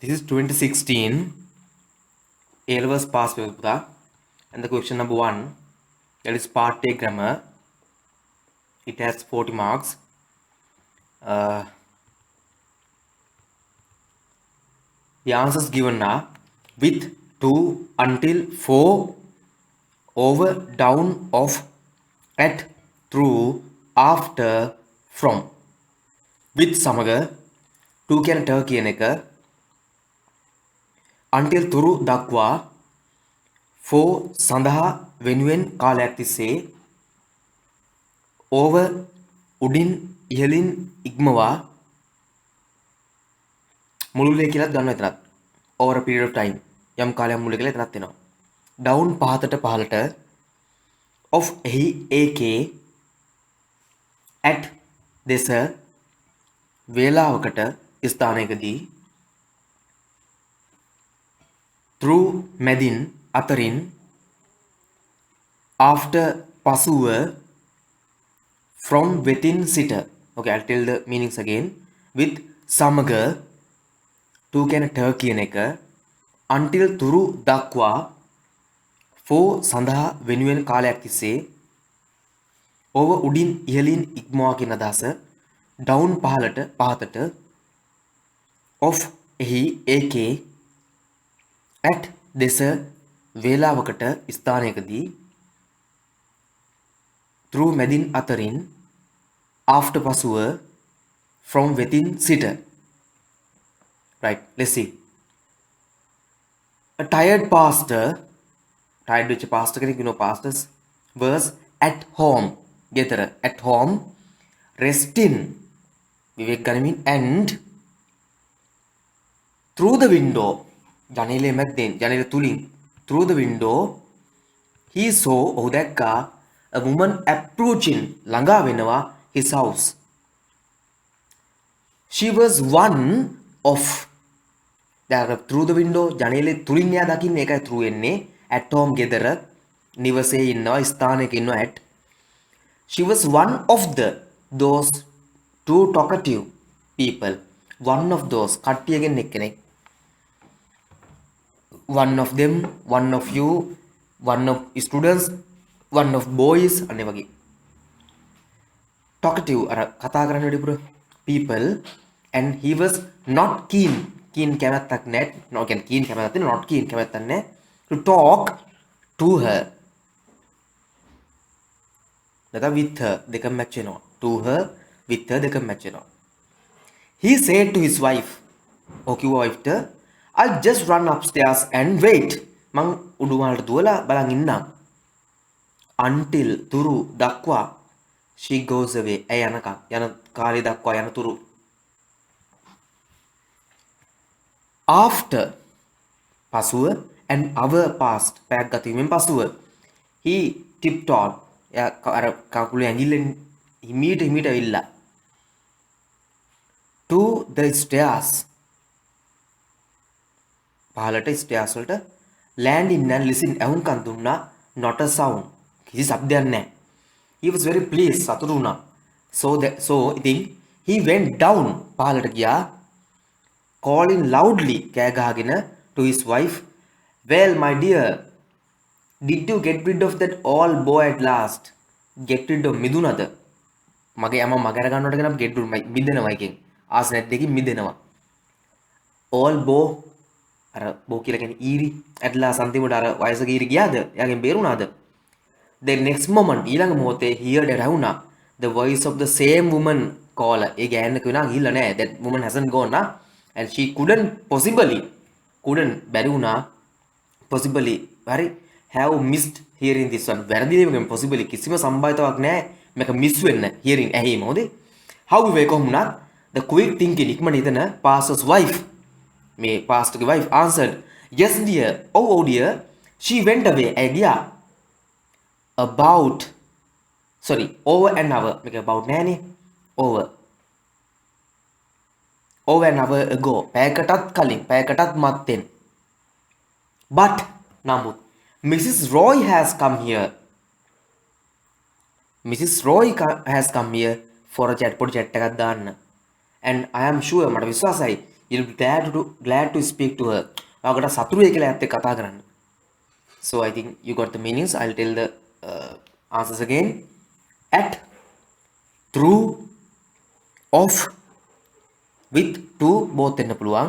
This is 2016 A-levels past paper, and the question number 1, that is part A grammar. It has 40 marks. The answers given are with, to, until, for, over, down, of, at, through, after, from. With සමග to කියන ට කියන එක until තුරු දක්වා for සඳහා වෙනුවෙන් කාලයක් තිස්සේ over උඩින් ඉහළින් ඉක්මවා මුළුල්ලේ කියලාත් ගන්නවා එතනත් over a period of time යම් කාලයක් මුළුල්ලේ කියලා එතනත් එනවා down පහතට පහළට of එහි ඒකේ at දෙස වේලාවකට ස්ථානයකදී through මැදින් අතරින් after පසුව from within සිට okay I'll tell the meanings again with සමග to කියන ට කියන එක until තුරු දක්වා for සඳහා වෙනුවෙන් කාලයක් තිස්සේ over උඩින් ඉහළින් ඉක්මවා කියන අදහස down පහතට of එහි ඒකේ at දෙස වේලාවකට ස්ථානයකදී through මැදින් අතරින් after පසුව from within සිට right let's see a tired pastor tired වෙච්ච pastor කෙනෙක් you know pastors was at home ගෙදර at home resting විවේක ගනිමින් and through the window ජනේලය මැද්දෙන් ජනේල තුලින් through the window he saw ඔහු දැක්කා a woman approaching ළඟා වෙනවා his house she was one of දැන් through the window ජනේලේ තුලින් එයා දකින්නේ ඒකයි through එන්නේ at home ගෙදර නිවසේ ඉන්නවා ස්ථානයක ඉන්නවා at she was one of those two talkative people one of those කට්ටියගෙන් එක්කෙනෙක් one of them one of you one of students one of boys අනේ වගේ talkative අර කතා කරන්න වැඩිපුර people and he was not keen කැමැත්තක් නැහැ no කියන්නේ keen කැමැත්තක් තියෙන not keen කැමැත්තක් නැහැ to talk to her නැත්නම් with her දෙකම match වෙනවා to her with her දෙකම match වෙනවා he said to his wife කිව්වා wife ට I'll just run upstairs and wait මං උඩුමාලට දුවලා බලන් ඉන්නම් until තුරු දක්වා she goes away ඇය යනකම් යන කාලේ දක්වා යන තුරු after පසුව and hour past පැයක් ගත වීමෙන් පසුව he tiptoed අර කකුලේ ඇඟිල්ලෙන් හිමීට ඇවිල්ලා to the stairs පහළට stairs වලට landing and listen ඇහුම්කන් දුන්නා not a sound කිසි શબ્දයක් නැහැ he was very pleased සතුටු වුණා so ඉතින් he went down පහළට ගියා calling loudly කෑ ගහගෙන to his wife well my dear did you get rid of that old boy at last get rid of මිදුනද මගේ අම්මා මගර ගන්නවට කියන get rid මිදෙනවා එකෙන් ආස නැද්දකින් මිදෙනවා all boy අර බෝ කියලා කියන්නේ ඊරි at last අන්තිමට අර වයසක ඊරි ගියාද එයාගෙන් බේරුණාද the next moment ඊළඟ මොහොතේ heard ඇහුණා the voice of the same woman call ඒ ගෑනක වෙනා ගිහිල්ලා නැහැ that woman hasn't gone and she couldn't බැරි වුණා possibly හරි have missed hearing this one වැරදි දෙයකින් possibly කිසිම සම්භාවිතාවක් නැහැ මේක miss වෙන්න hearing ඇහිම හොඳේ however කොහොමුණත් the quick thinking ඉක්මනට හිතන pastor's wife මේ pastor's wife answered yes dear oh dear she went away ඇය ගියා over an hour මේක about නෑනේ over an hour ago පැයකටත් කලින් පැයකටත් මත්තෙන් but නමුත් Mrs. Roy has come here for a chat පොඩි chat එකක් දාන්න and I am sure මට විශ්වාසයි you'll be glad to speak to her. ඔයාකට සතුරු වෙයි කියලා ඇත්ත කතා කරන්න. So I think you got the meanings. I'll tell the answers again. At, through, of, with, to both වෙන්න පුළුවන්.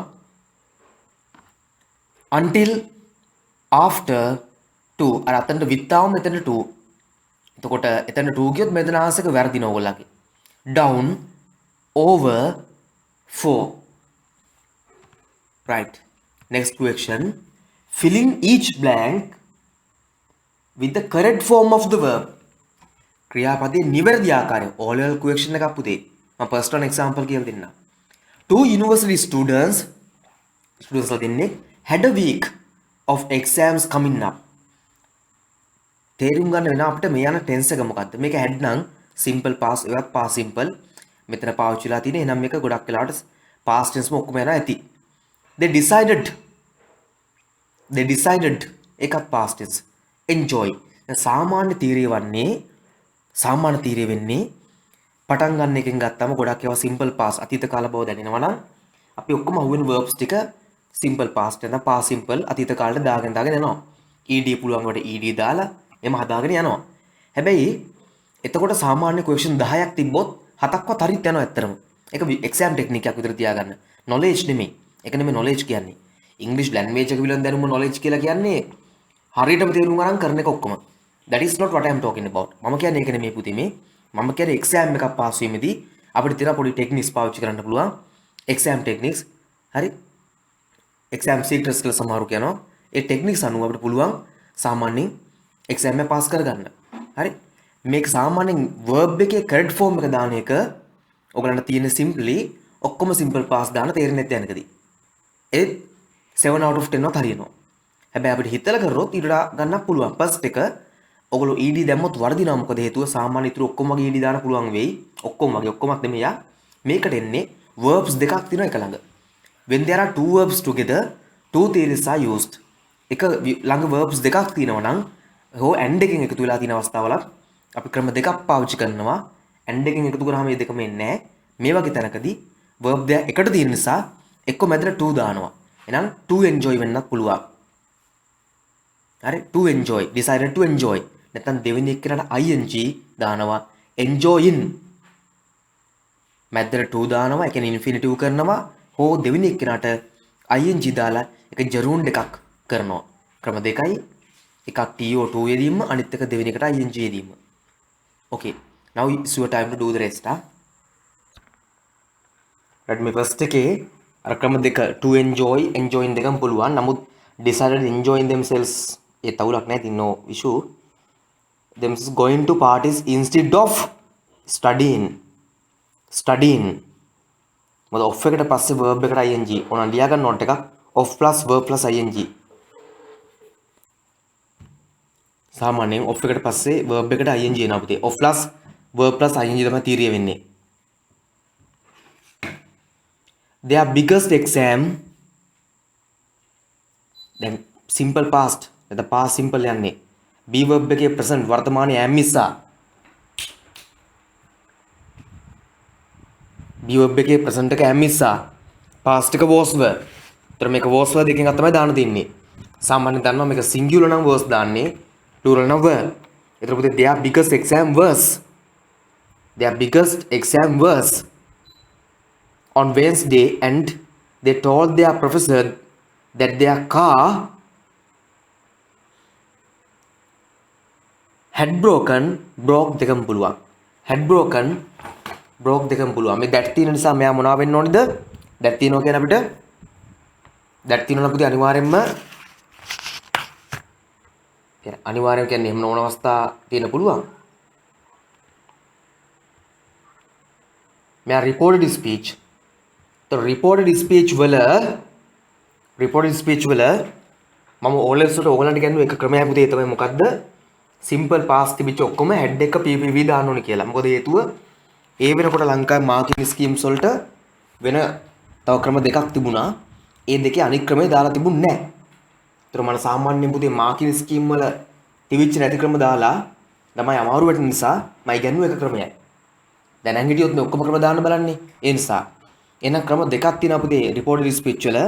Until, after, to අර අතනට with ආවම මෙතන to. එතකොට එතන to කියොත් මෙතන ආන්සර් එක වැරදින ඕගොල්ලන්ගේ. Down, over, for. Right. Next question. Filling each blank with the correct form of the verb. ක්‍රියාපදයේ නිවැරදි ආකාරය. all level question එකක් පුතේ. මම first one example කියලා දෙන්නම්. Two university students දෙන්නේ had a week of exams coming up. තේරුම් ගන්න වෙන අපිට මේ යන tense එක මොකද්ද? මේක had නම් simple past එකක් past simple. මෙතන පාවිච්චි වෙලා තියෙන. එහෙනම් මේක ගොඩක් වෙලාවට past tense ම ඔක්කොම යනවා ඇති. They decided එකක් past tense. Enjoy. සාමාන්‍ය තීරය වෙන්නේ පටන් ගන්න එකෙන් ගත්තම ගොඩක් ඒවා simple past අතීත කාල බව දැනෙනවා නම් අපි ඔක්කොම අහුවෙන verbs ටික simple past නැත්නම් past simple අතීත කාලෙට දාගෙන යනවා. ed පුළුවන් කොට ed දාලා එම හදාගෙන යනවා. හැබැයි එතකොට සාමාන්‍ය question 10ක් තිබ්බොත් 7ක්වත් හරියට යනවා ඇත්තටම. ඒක exam technique එකක් විතර තියාගන්න. knowledge නෙමෙයි. ඒක නෙමෙයි knowledge කියන්නේ. English language එක පිළිබඳ දැනුම knowledge කියලා කියන්නේ හරියටම තේරුම් ගන්න කරන එක ඔක්කොම. That is not what I am talking about. මම කියන්නේ ඒක නෙමෙයි පුතේ මේ. මම කියන්නේ exam එකක් පාස් වීමේදී අපිට තියෙන පොඩි techniques පාවිච්චි කරන්න පුළුවන්. exam techniques. හරි? exam secrets කියලා සමහරු කියනවා. ඒ techniques අනුව අපිට පුළුවන් සාමාන්‍යයෙන් exam එක පාස් කරගන්න. හරි? මේක සාමාන්‍යයෙන් verb එකේ correct form එක දාන එක ඔයගලන්ට තියෙන simply ඔක්කොම simple pass දාන තේරෙන්නේ නැත්te යනකදී. ඒ 7 out of 10 වත් හරියනවා. හැබැයි අපිට හිතලා කරොත් ඊට ගන්න පුළුවන්. first එක ඔයගොල්ලෝ ed දැම්මොත් වර්ධිනවා. මොකද හේතුව සාමාන්‍ය ඉතුරු ඔක්කොම වගේ ed දාන්න පුළුවන් වෙයි. ඔක්කොමත් නෙමෙයි යා. මේකට එන්නේ verbs දෙකක් තියෙනවා එක ළඟ. when there are two verbs together, two theories are used. එක ළඟ verbs දෙකක් තියෙනවා නම් හෝ and එකෙන් එකතු වෙලා තියෙන අවස්ථාවල අපි ක්‍රම දෙකක් පාවිච්චි කරනවා. and එකෙන් එකතු කරාම මේ දෙකම එන්නේ නැහැ. මේ වගේ තැනකදී verb දෙක එකට තියෙන නිසා එක්ක මැදට to දානවා. එහෙනම් to enjoy වෙන්නත් පුළුවන්. හරි? to enjoy, decided to enjoy. නැත්නම් දෙවෙනි එක්කනට ing දානවා. enjoying. මැදට to දානවා. ඒ කියන්නේ infinitive කරනවා. හෝ දෙවෙනි එක්කනට ing දාලා ඒක gerund එකක් කරනවා. ක්‍රම දෙකයි. එකක් to යෙදීම අනිත් එක දෙවෙනි එකට ing යෙදීම. Okay. Now it's your time to do the rest. Let me first එකේ අර ක්‍රම දෙක to enjoying දෙකම පුළුවන්. නමුත් decided enjoying themselves ඒ තවුලක් නැහැ. ඉතින් no issue. Themselves going to parties instead of studying. මොකද off එකට පස්සේ verb එකට ing. ඕන ලියා ගන්න note එකක් off plus verb plus ing. සාමාන්‍යයෙන් off එකට පස්සේ verb එකට ing එනවා පුතේ. off plus verb plus ing තමයි තීරිය වෙන්නේ. Their biggest exam, then simple past, the past simple යන්නේ be verb එකේ present වර්තමානයේ am නිසා be verb එකේ present එක am නිසා past එක was were. ඒතර මේක was were දෙකෙන් තමයි දාන්න තින්නේ. සාමාන්‍යයෙන් දන්නවා මේක singular නම් was දාන්නේ, plural නම් were. ඒතර පුතේ their biggest exam was on Wednesday and they told their professor that their car had broke දෙකම පුළුවන්. broke දෙකම පුළුවන්. මේ that තියෙන නිසා මෙයා මොනවා වෙන්න ඕනේද? that තියෙනවා කියන්නේ අපිට that තියෙනවා පුතේ අනිවාර්යයෙන් කියන්නේ එහෙම නොවන අවස්ථා තියෙන පුළුවන්. මෙයා reported speech. तो reported speech වල මම ඕලෙවල්ස් වලට ඕගලන්ට කියන්නේ එක ක්‍රමයක් පුතේ තමයි මොකද්ද? simple past තිබිච්ච ඔක්කොම head එක PPV දාන්න ඕනේ කියලා. මොකද හේතුව ඒ වෙනකොට ලංකාවේ මාර්කින් ස්කීම්ස් වලට වෙන තව ක්‍රම දෙකක් තිබුණා. ඒ දෙකේ අනිත් ක්‍රමේ දාලා තිබුණේ නැහැ. ඒතර මම සාමාන්‍යයෙන් පුතේ මාර්කින් ස්කීම් වල තිබිච්ච නැති ක්‍රම දාලා ළමයි අමාරු වෙන නිසා මම ඉගෙනුව එක ක්‍රමයයි. දැන් නම් හිටියොත් මේ ඔක්කොම ක්‍රම දාන්න බලන්නේ. ඒ නිසා එහෙනම් ක්‍රම දෙකක් තියෙනවා අපේ reported speech වල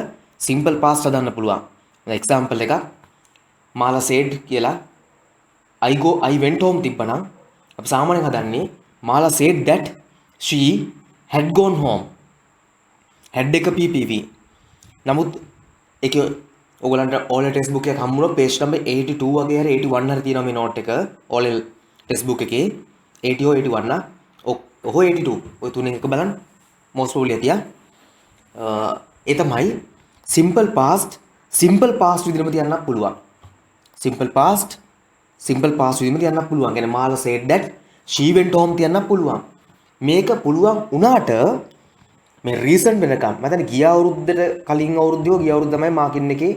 simple past හදන්න පුළුවන්. example එකක් මාලා said කියලා I went home තිබ්බනම් අපි සාමාන්‍යයෙන් හදන්නේ මාලා said that she had gone home. had එක PPV. නමුත් ඒක ඔයගලන්ට OL ටෙක්ස්ට් බුක් එකක් හම්බුනොත් page number 82 වගේ හරි 81 හරි තියෙනවා මේ note එක OL ටෙක්ස්ට් බුක් එකේ 80 හෝ 81 නා ඔහො 82 ඔය තුනෙන් එක බලන්න most probably ඇතියා. ඒ තමයි simple past විදිහටම තියන්නත් පුළුවන්. simple past විදිහම තියන්නත් පුළුවන්. කියන්නේ මාලා said that she went home තියන්නත් පුළුවන්. මේක පුළුවන් වුණාට මේ රීසන් වෙනකම් මම දැන් ගිය අවුරුද්දට කලින් අවුරුද්දේ ගිය අවුරුද්ද තමයි මාකින් එකේ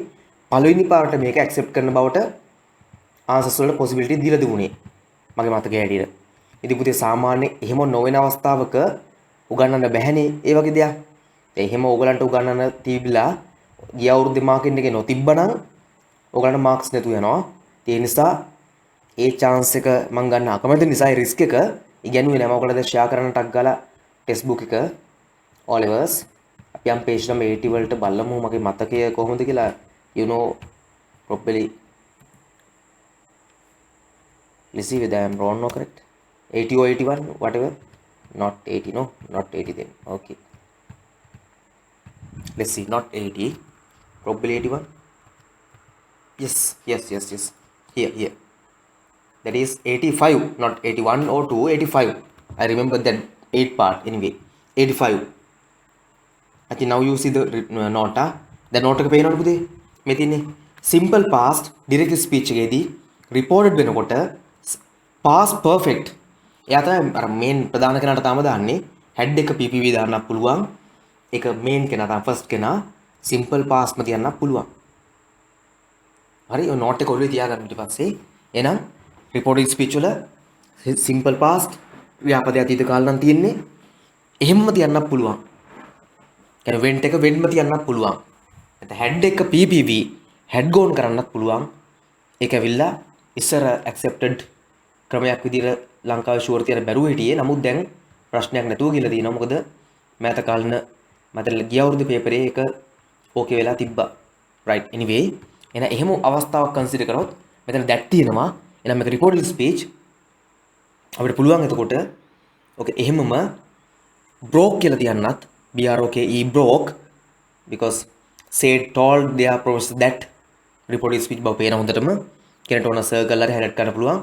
පළවෙනි පාරට මේක ඇක්සෙප්ට් කරන බවට ආන්සර්ස් වල පොසිබිලිටි දීලා දුන්නේ මගේ මතකයේ හැටියට. ඉතින් පුතේ සාමාන්‍ය එහෙම නොවන අවස්ථාවක උගන්නන්න බැහැනේ ඒ වගේ දෙයක්. එහෙම ඕගලන්ට උගන්නන්න තිබිලා ගිය අවුරුද්දේ මාකින් එකේ නොතිබ්බනම් ඕගලන්ට මාක්ස් නැතු වෙනවා. ඒ නිසා ඒ chance එක මම ගන්න අකමැති නිසා ඒ රිස්ක් එක ඉගෙනුවේ නැහැ. මම ඔයගලට ෂෙයා කරන්න ටක් ගාලා ටෙක්ස්ට් බුක් එක Olivers අපි යම් page number 80 වලට බලමු මගේ මතකය කොහොමද කියලා you know probably let's see whether I am wrong or correct 80 or 81 whatever not 80 no not 80 then okay let's see not 80 probably 81 yes here that is 85 not 81 or 2 85 I remember that 8 part anyway 85 I think now you see the note the note එක පේනවද පුතේ මේ තියෙන්නේ simple past direct speech එකේදී reported වෙනකොට past perfect එයා තමයි අර main ප්‍රධාන කෙනාට තාම දාන්නේ head එක PPV දාන්නත් පුළුවන් ඒක main කෙනා තමයි first කෙනා simple past ම තියන්නත් පුළුවන් හරි ඔය note එක ඔළුවේ තියාගන්න ඊට පස්සේ එහෙනම් reported speech වල simple past ව්‍යාපදයේ අතීත කාල නම් තියෙන්නේ එහෙම්ම තියන්නත් පුළුවන් يعني went එක වෙන්ම තියන්නත් පුළුවන්. නැත්නම් had එක PPV had gone කරන්නත් පුළුවන්. ඒක ඇවිල්ලා ඉස්සර accepted ක්‍රමයක් විදිහට ලංකාවේ ෂුවර් තියන බැරුව හිටියේ. නමුත් දැන් ප්‍රශ්නයක් නැතුව කියලා තියෙනවා. මොකද මෑත කාලින මට ගිය අවුරුදු පේපරේ ඒක ඕකේ වෙලා තිබ්බා. right anyway එහෙනම් එහෙම අවස්ථාවක් කන්සිඩර් කරොත් මෙතන that තියෙනවා. එහෙනම් මේක reported speech අපිට පුළුවන් එතකොට ඕකේ එහෙමම broke කියලා තියන්නත් BROKE broke because said told their professor that reported speech බව පේන හොඳටම කෙනෙක්ට ඕන circle හරි highlight කරන්න පුළුවන්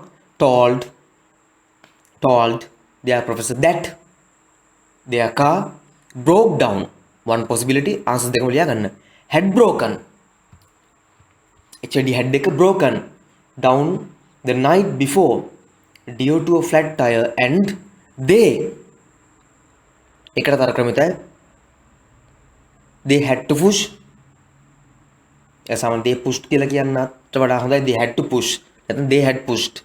told their professor that their car broke down one possibility answer දෙකම ලියා ගන්න had broken HAD had එක broken down the night before due to a flat tire and they එකට තර ක්‍රමිතයි they had to push එසම they pushed කියලා කියන්නත් වඩා හොඳයි they had to push නැත්නම් they had pushed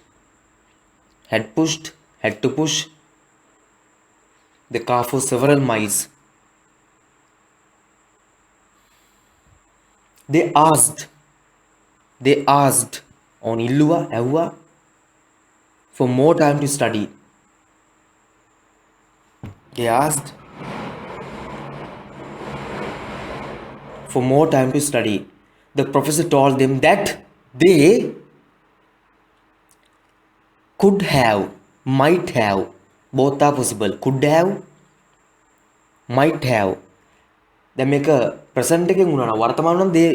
had to push the car for several miles they asked on illuwa ඇව්වා for more time to study they asked for more time to study. The professor told them that they could have, might have, both are possible. Could have, might have. දැන් මේක present එකෙන් වුණා නම් වර්තමාන නම් they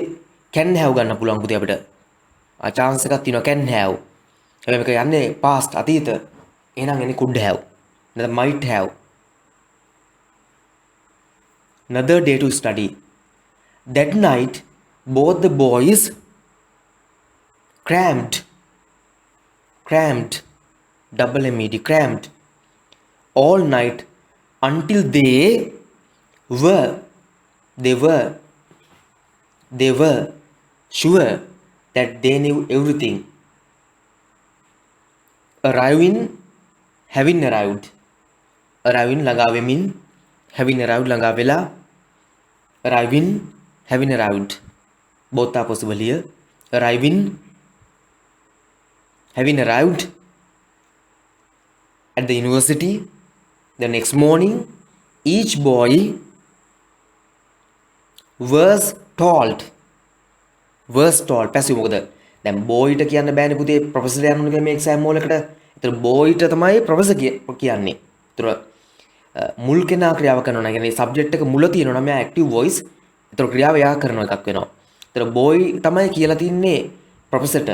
can have ගන්න පුළුවන් පුතේ අපිට. chance එකක් තියෙනවා can have. හැබැයි මේක යන්නේ past අතීත. එහෙනම් එන්නේ could have. නැත්නම් might have. Another day to study. That night, both the boys crammed, double MED, crammed, all night until they were sure that they knew everything. Having arrived, ළඟා වෙමින්, having arrived ළඟා වෙලා, having arrived both are possible here having arrived at the university the next morning each boy was told passive මොකද දැන් බෝයිට කියන්න බෑනේ පුතේ professor යන්න ඕන කියලා මේ එක්සෑම් වලකට. ඒතර බෝයිට තමයි ප්‍රොෆෙසර් කියන්නේ. ඒතර මුල් කෙනා ක්‍රියාව කරනවා. يعني සබ්ජෙක්ට් එක මුල තියෙනවා නම් එයා ඇක්ටිව් වොයිස්. ඒතර ක්‍රියාව එයා කරන එකක් වෙනවා. ඒතර බෝයි තමයි කියලා තින්නේ ප්‍රොෆෙසර්ට.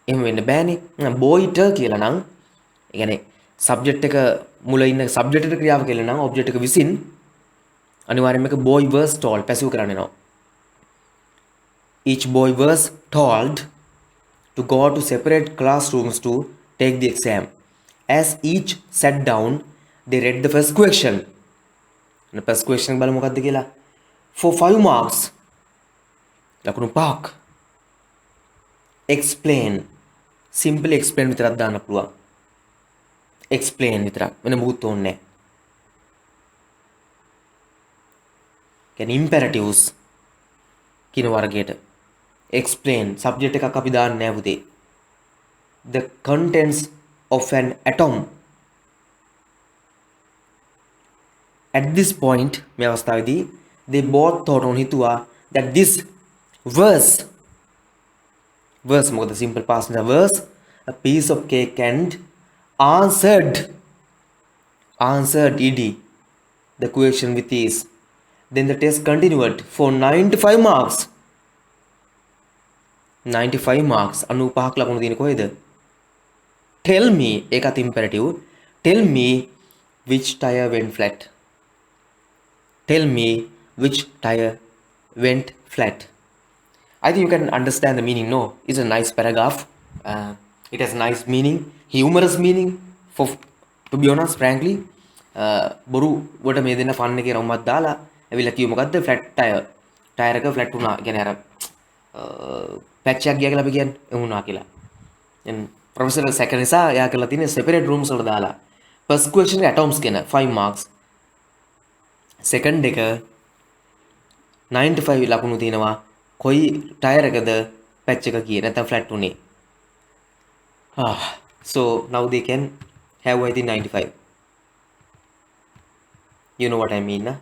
එහෙම වෙන්න බෑනේ. බෝයිට කියලා නම් يعني සබ්ජෙක්ට් එක මුල ඉන්න සබ්ජෙක්ට් එකට ක්‍රියාව කියලා නම් ඔබ්ජෙක්ට් එක විසින් අනිවාර්යයෙන්ම එක boy was told පැසිව් කරන්න වෙනවා. Each boy was told to go to separate classrooms to take the exam. As each sat down, they read the first question. The first question බලමු මොකක්ද කියලා. For 5 marks. ලකුණු 5ක්. Explain. Simply explain විතරක් දාන්න පුළුවන්. Explain විතරක්. වෙන මොකුත් ඕනේ නැහැ. කියන්නේ imperatives කියන වර්ගයට. Explain subject එකක් අපි දාන්නේ නැහැ පුතේ. The contents of an atom. At this point මේ අවස්ථාවේදී they both thought on හිතුවා that this was මොකද simple past tense was a piece of cake and answered ed the question with ease. Then the test continued for 95 marks. 95 marks. 95ක් ලකුණු තියෙන කොහෙද? Tell me, ඒකත් imperative. Tell me which tire went flat. Tell me which tire went flat. I think you can understand the meaning, no? It's a nice paragraph. It has nice meaning, humorous meaning. To be honest, frankly, බොරු වට මේ දෙන්න fun එකේ රවුමක් දාලා ඇවිල්ලා කිව්ව මොකද්ද flat tyre එක ෆ්ලැට් වුණා. කියන්නේ අර පැච් එකක් ගියා කියලා අපි කියන්නේ එහෙම වුණා කියලා. දැන් ප්‍රොෆෙසර් සෙකන්ඩ් නිසා එයා කරලා තියෙන්නේ සෙපරේට් රූම්ස් වලට දාලා. ෆස්ට් ක්වෙස්චන් එක ඇටොම්ස් කියන 5 marks. සෙකන්ඩ් එක 95 ලකුණු තියෙනවා. කොයි ටයර් එකද පැච් එක ගියේ නැත්නම් ෆ්ලැට් උනේ. So now they can have I think 95. You know what I mean, nah?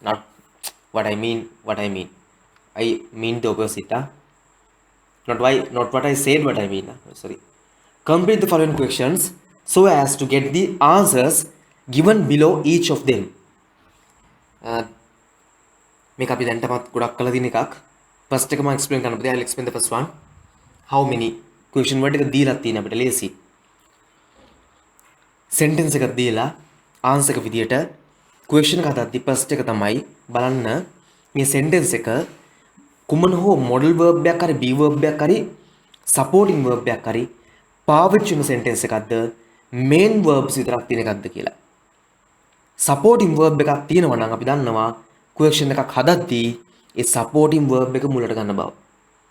Not what I mean. I mean the opposite, huh? Not what I said, what I mean. Sorry. Complete the following questions so as to get the answers given below each of them. මේක අපි දැන්ටමත් ගොඩක් කළා තියෙන එකක්. First එක මම explain කරන්න බෑ. I'll explain the first one. How many question word එක දීලා තියෙන අපිට ලේසි. Sentence එකක් දීලා answer එක විදියට question එක හදද්දි first එක තමයි බලන්න මේ sentence එක කුමන හෝ modal verb එකක් හරි be verb එකක් හරි supporting verb එකක් හරි පාවිච්චි වෙන sentence එකක්ද main verbs විතරක් තියෙන එකක්ද කියලා. supporting verb එකක් තියෙනවා නම් අපි දන්නවා question එකක් හදද්දී ඒ supporting verb එක මුලට ගන්න බව.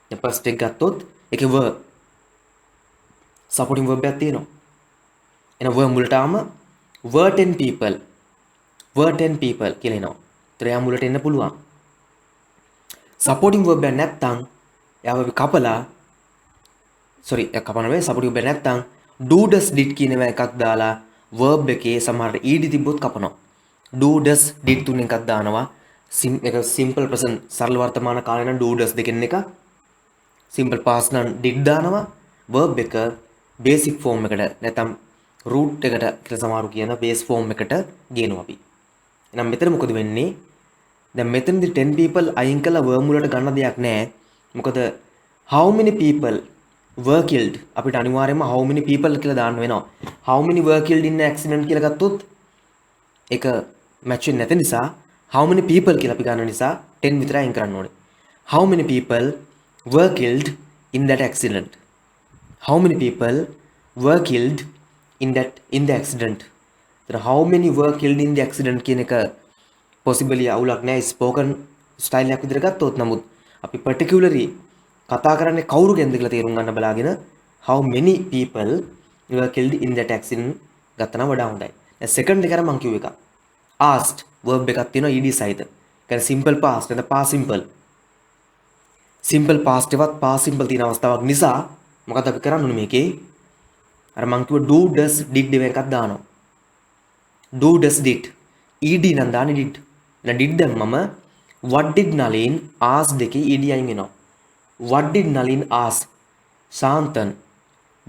දැන් first එක ගත්තොත් ඒකේ verb supporting verb එකක් තියෙනවා. එන verb මුලට ආම were 10 people කියලා එනවා. ඒතර යා මුලට එන්න පුළුවන්. supporting verb එක නැත්තම් යාව අපි කපලා supporting verb නැත්තම් do does did කියන එකක් දාලා verb එකේ සමහරට ed තිබ්බොත් කපනවා. do does did තුන එකක් දානවා. එක simple present සරල වර්තමාන කාලේ නම් do does දෙකෙන් එක simple past නම් did දානවා. verb එක basic form එකට නැත්තම් root එකට කියලා සමහරු කියන base form එකට ගේනවා අපි. එහෙනම් මෙතන මොකද වෙන්නේ? දැන් මෙතනදී 10 people අයින් කළා verb වලට ගන්න දෙයක් නැහැ. මොකද how many people were killed අපිට අනිවාර්යයෙන්ම how many people කියලා දාන්න වෙනවා. how many were killed in an accident කියලා ගත්තොත් ඒක match වෙන්නේ නැති නිසා how many people කියලා අපි ගන්න නිසා 10 විතර අයින් කරන්න ඕනේ. how many people were killed in that accident? how many people were killed in the accident? how many were killed in the accident කියන එක possibly අවුලක් නෑ spoken style එකක් විදිහට ගත්තොත්. නමුත් අපි particularly කතා කරන්නේ කවුරු ගැනද කියලා තේරුම් ගන්න බලාගෙන how many people were killed in that accident ගත්තා නම් වඩා හොඳයි. දැන් second එක අර මම කිව්ව එක asked verb එකක් තියෙනවා ed සහිත. කියන්නේ simple past නැත්නම් past simple. simple past එකවත් past simple තියෙන අවස්ථාවක් නිසා මොකද අපි කරන්න ඕනේ මේකේ අර මං කිව්ව do does did එකක් දානවා. do does did ed නම් දාන්නේ did. දැන් did දැම්මම what did Nalin ask දෙකේ ed අයින් වෙනවා. what did Nalin ask ශාන්තන්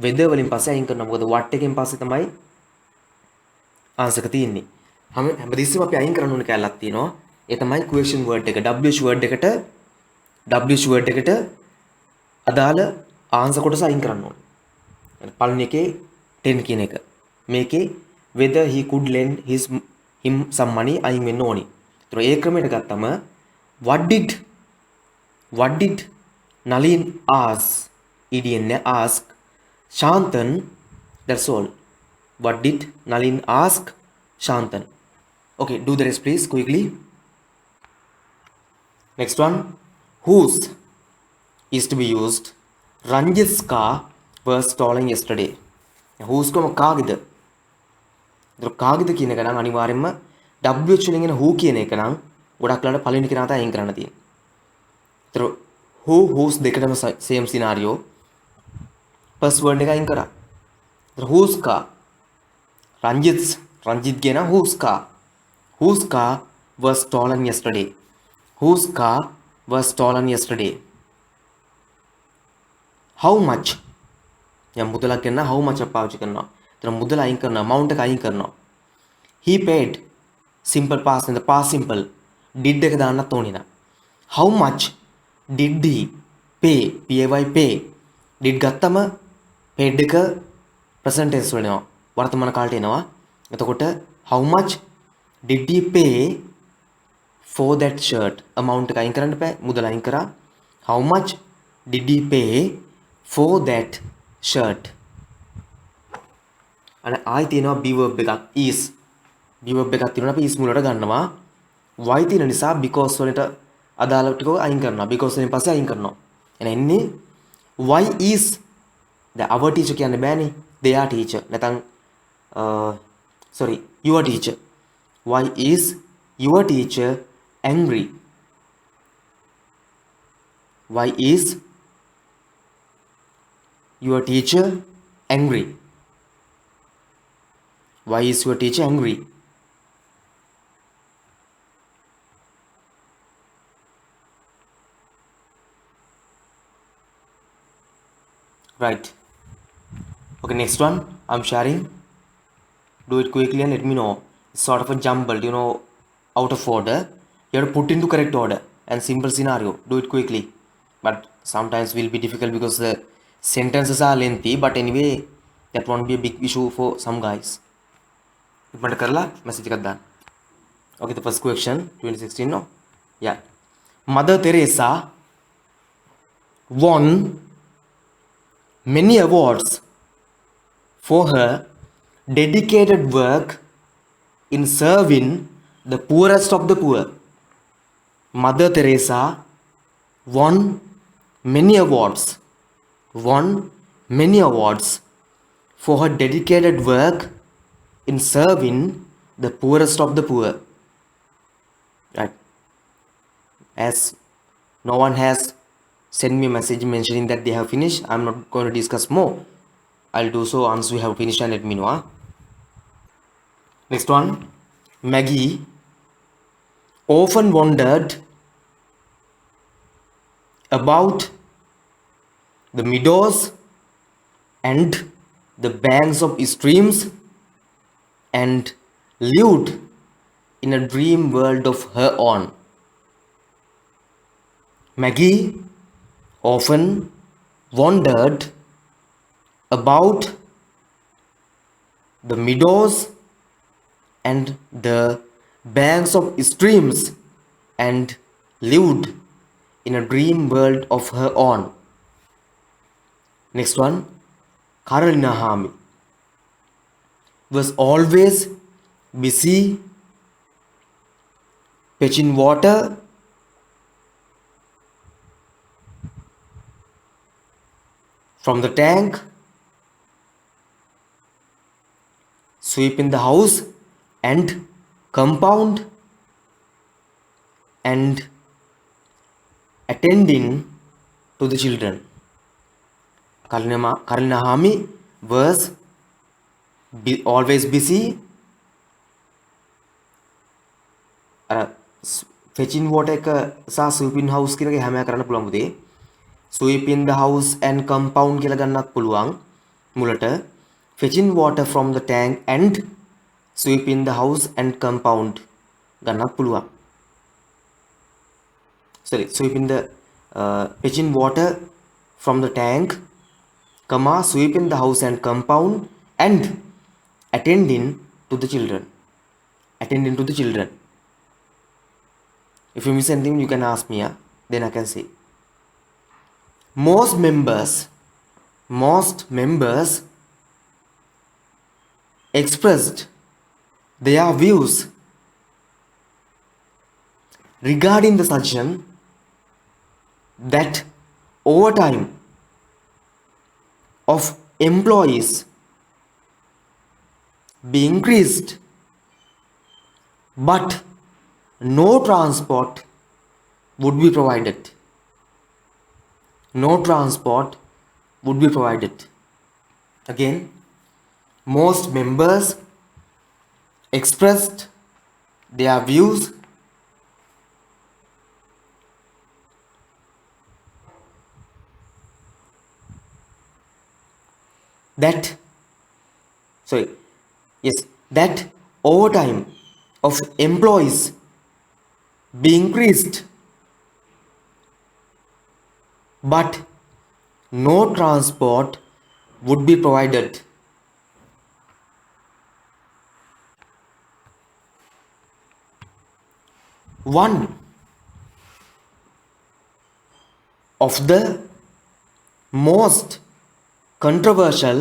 whether වලින් පස්සේ අයින් කරනවා. මොකද what එකෙන් පස්සේ තමයි ආන්සර් එක තියෙන්නේ. හැමදෙස්සෙම අපි අයින් කරන්න ඕන කැලලක් තියෙනවා. ඒ තමයි question word එක. WH word එකට අදාළ ආන්සර් කොටස අයින් කරන්න ඕනේ. පළවෙනි එකේ 10 කියන එක. මේකේ whether he could lend him some money අයින් වෙන්න ඕනි. ඒතර ඒ ක්‍රමයට ගත්තම what did Nalin ask Shantan, that's all. What did Nalin ask Shantan? Okay, do the rest please quickly. Next one, whose is to be used. Ranjit's car was stolen yesterday. whose කොම කාගේද? ඒතර කාගේද කියන එක නම් අනිවාර්යයෙන්ම WH වලින් එන who කියන එක නම් ගොඩක් ලාට පළවෙනි කෙනා තමයි අයින් කරන්න තියෙන්නේ. ඒතර whose දෙකටම same scenario. first word එක අයින් කරා. ඒතර whose car රංජිත් කියන whose car was stolen yesterday. whose car was stolen yesterday. how much යම් මුදලක් ගන්න how much පාවිච්චි කරනවා. ඒතර මුදල අයින් කරනවා amount එක අයින් කරනවා. he paid simple past in the past simple did එක දාන්නත් ඕනේ නා. how much did he pay pay did ගත්තම paid එක present tense වෙනවා වර්තමාන කාලයට එනවා. එතකොට how much did he pay for that shirt amount එක අයින් කරන්න බෑ මුදල අයින් කරා. how much did he pay for that shirt. අනේ ආයි තියෙනවා be verb එකක් is be verb එකක් තියෙනවා අපි is මුලට ගන්නවා. why තියෙන නිසා because වලට අදාළ ටික අයින් කරනවා. because වලින් පස්සේ අයින් කරනවා. එහෙනම් එන්නේ why is the our teacher කියන්නේ බෑනේ their teacher නැත්නම් sorry your teacher. why is your teacher angry? why is your teacher angry? why is your teacher angry? right. Okay, next one I'm sharing. Do it quickly and let me know. It's sort of a jumbled, out of order. You have to put into correct order and simple scenario. Do it quickly. But sometimes will be difficult because the sentences are lengthy. But anyway, that won't be a big issue for some guys. But karla message kar dan. Okay, the first question 2016 no. Yeah. Mother Teresa won many awards for her dedicated work in serving the poorest of the poor. Mother Teresa won many awards for her dedicated work in serving the poorest of the poor. Right. As no one has sent me a message mentioning that they have finished, I'm not going to discuss more. I'll do so once we have finished and let me know. Next one, Maggie often wondered about the meadows and the banks of streams and lived in a dream world of her own. Maggie often wondered about the meadows and the banks of streams and lived in a dream world of her own. Next one, Carolina Hami was always busy fetching water from the tank, sweeping the house and compound, and attending to the children. Karina Hami was always busy fetching water එක සහ sweeping house කියන එක හැමයා කරන්න පුළුවන් පුතේ. sweeping the house and compound කියලා ගන්නත් පුළුවන් මුලට. fetching water from the tank and sweeping the house and compound ගන්නත් පුළුවන්. Sorry, sweeping the fetching water from the tank, comma, sweeping the house and compound and attending to the children. Attending to the children. If you miss anything, you can ask me, then I can say. Most members expressed their views regarding the suggestion that overtime of employees be increased, but no transport would be provided. No transport would be provided. Again, most members expressed their views that overtime of employees be increased, but no transport would be provided. One of the most controversial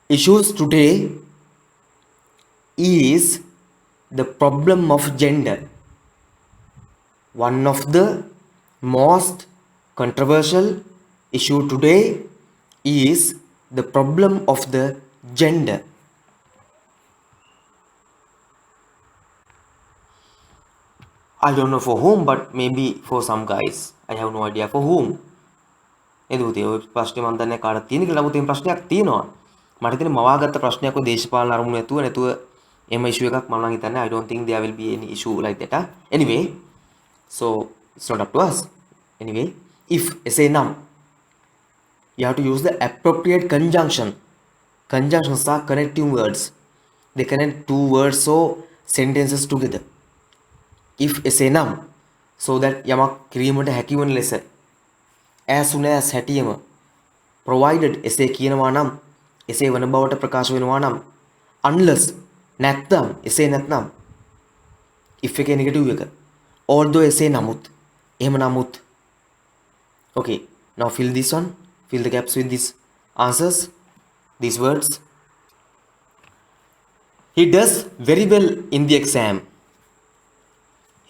issues today is the problem of gender. One of the most controversial issue today is the problem of the gender. I don't know for whom, but maybe for some guys. I have no idea for whom. එදුතේ ඔය ප්‍රශ්නේ මම දන්නේ කාටද තියෙන කියලා. නමුත් මේ ප්‍රශ්නයක් තියෙනවා. මට හිතෙන්නේ මවාගත්ත ප්‍රශ්නයක් ඔය දේශපාලන අරමුණු නැතුව එහෙම issue එකක් මම නම් හිතන්නේ. I don't think there will be any issue like that. Anyway, so it's not up to us. Anyway, if essay nam, you have to use the appropriate conjunction. Conjunctions are connecting words. They connect two words or sentences together. If essay nam, so that යමක් කිරීමට හැකි වන ලෙස as soon as හැටියම provided essay කියනවා නම් essay වන බවට ප්‍රකාශ වෙනවා නම් unless නැත්නම් essay නැත්නම් if එකේ negative එක although essay නමුත් එහෙම නමුත්. Okay, now fill this one, fill the gaps with these answers, these words. He does very well in the exam.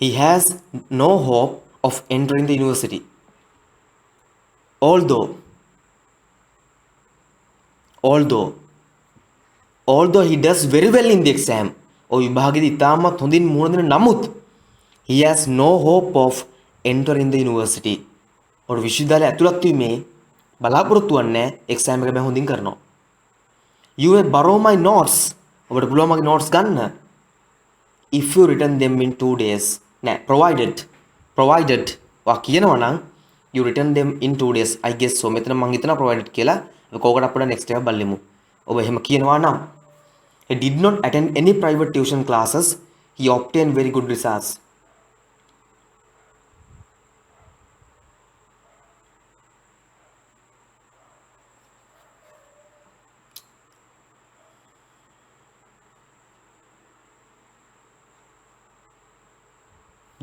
He has no hope of entering the university. Although he does very well in the exam, or විභාගෙදී ඉතාමත් හොඳින් මුහුණ දෙන නමුත් he has no hope of entering the university. or විශ්වවිද්‍යාලය ඇතුළත් වීමේ බලාපොරොත්තු වෙන්නේ exam එක බෑ හොඳින් කරනවා. You may borrow my notes. ඔබට පුළුවන් මගේ notes ගන්න. If you return them in 2 days. නෑ provided වා කියනවා නම් you return them in 2 days. I guess so. මෙතන මං හිතනවා provided කියලා. කෝකට අපිට next එක බලමු. ඔබ එහෙම කියනවා නම් he did not attend any private tuition classes. He obtained very good results.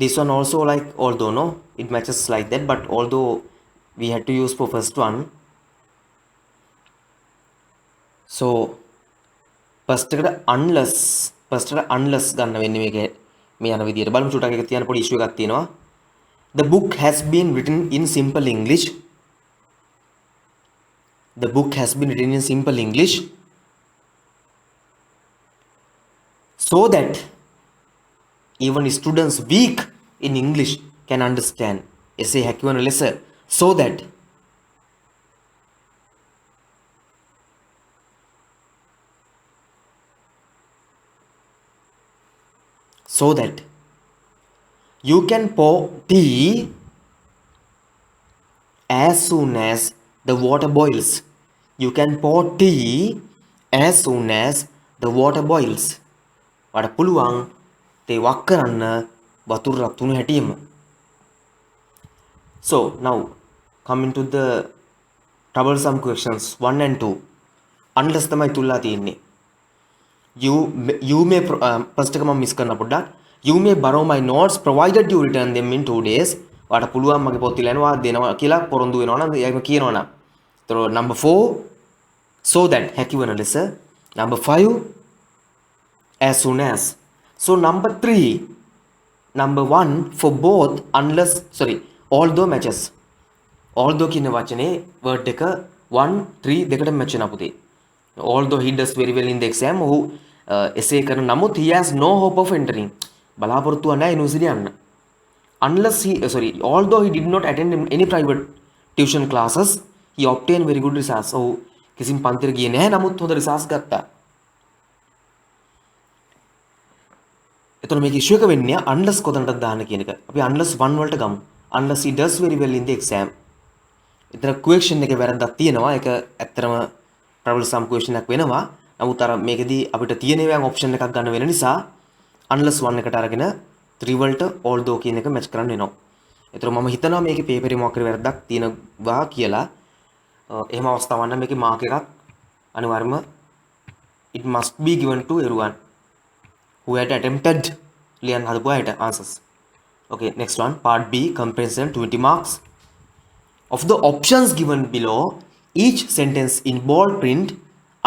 This one also like although no, it matches like that, but although we had to use for first one. So first එකට unless ගන්න වෙන්නේ මේකේ මේ යන විදියට. බලමු චුට්ටක් එක තියන පොඩි issue එකක් තියෙනවා. The book has been written in simple English. The book has been written in simple English so that even students weak in English can understand. Essay හැකි වන ලෙස so that You can pour tea as soon as the water boils. You can pour tea as soon as the water boils. ඔයාලට පුළුවන් තේ වක් කරන්න වතුර රත් වුණු හැටියෙම. So now coming to the troublesome questions 1 and 2. Unless තමයි තුල්ලා තියෙන්නේ. You may first එක මම මිස් කරන පොඩ්ඩක්. You may borrow my notes provided you return them in 2 days. ඔයාලට පුළුවන් මගේ පොත් තියලා එනවා දෙනවා කියලා පොරොන්දු වෙනවා නම් ඒක කියනවා නම්. ඒතර number 4 so that හැකි වන ලෙස. number 5 as soon as. So number 3 number 1 for both unless although matches. Although කියන වචනේ word එක 1 3 දෙකටම match වෙනවා පුතේ. Although he does very well in the exam, ඔහු essay කරන නමුත් he has no hope of entering. බලාපොරොත්තුවක් නැහැ යුනිවර්සිටි යන්න. Unless although he did not attend any private tuition classes, he obtained very good results. ඔහු කිසිම පන්තිර ගියේ නැහැ නමුත් හොඳ results ගත්තා. එතකොට මේක ඉෂුව එක වෙන්නේ unless කොතනටද දාන්න කියන එක. අපි unless 1 වලට ගමු. Unless he does very well in the exam. එතන question එකේ වැරද්දක් තියෙනවා. ඒක ඇත්තටම troublesome question එකක් වෙනවා. නමුත් අර මේකෙදී අපිට තියෙන ඒවාන් option එකක් ගන්න වෙන නිසා unless 1 එකට අරගෙන 3 වලට although කියන එක match කරන්න වෙනවා. ඒතර මම හිතනවා මේකේ paper එකේ මොකක් හරි වැරද්දක් තියෙනවා කියලා. එහෙම අවස්ථාවක් නම් මේකේ mark එකක් අනිවාර්යයෙන්ම it must be given to everyone who had attempted ලියන්න හදපු අයට answers. Okay, next one, part B, comprehension 20 marks. Of the options given below, each sentence in bold print